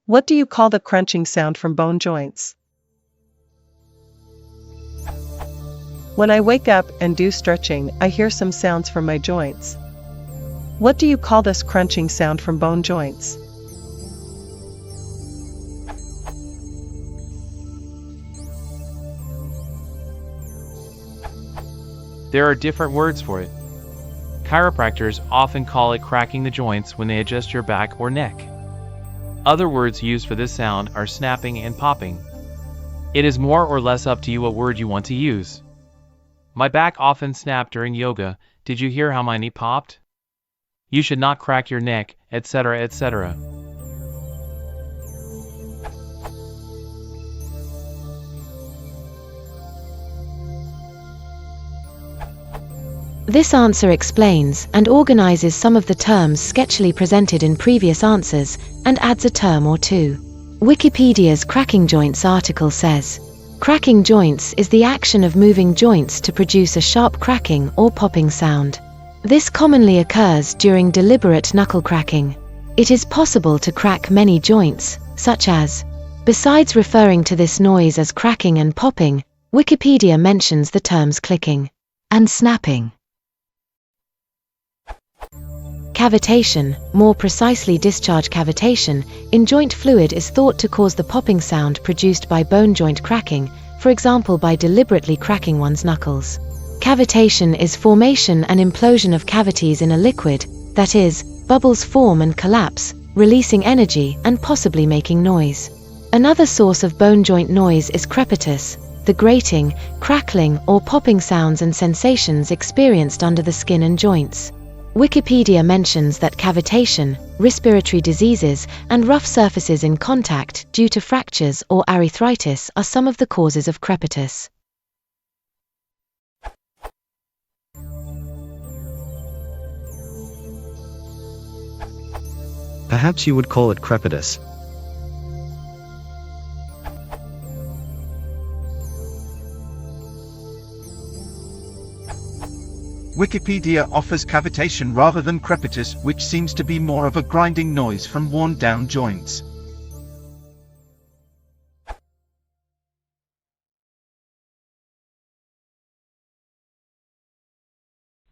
What do you call the crunching sound from bone joints? When I wake up and do stretching, I hear some sounds from my joints. What do you call this crunching sound from bone joints? There are different words for it. Chiropractors often call it cracking the joints when they adjust your back or neck. Other words used for this sound are snapping and popping. It is more or less up to you what word you want to use. My back often snapped during yoga. Did you hear how my knee popped? You should not crack your neck, etc., etc. This answer explains and organizes some of the terms sketchily presented in previous answers and adds a term or two. Wikipedia's cracking joints article says, cracking joints is the action of moving joints to produce a sharp cracking or popping sound. This commonly occurs during deliberate knuckle cracking. It is possible to crack many joints, such as. Besides referring to this noise as cracking and popping, Wikipedia mentions the terms clicking and snapping. Cavitation, more precisely discharge cavitation, in joint fluid is thought to cause the popping sound produced by bone joint cracking, for example by deliberately cracking one's knuckles. Cavitation is formation and implosion of cavities in a liquid, that is, bubbles form and collapse, releasing energy and possibly making noise. Another source of bone joint noise is crepitus, the grating, crackling or popping sounds and sensations experienced under the skin and joints. Wikipedia mentions that cavitation, respiratory diseases, and rough surfaces in contact due to fractures or arthritis are some of the causes of crepitus. Perhaps you would call it crepitus. Wikipedia offers cavitation rather than crepitus, which seems to be more of a grinding noise from worn-down joints.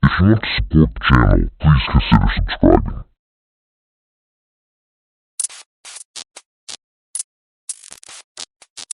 If you want to support the channel, please consider subscribing.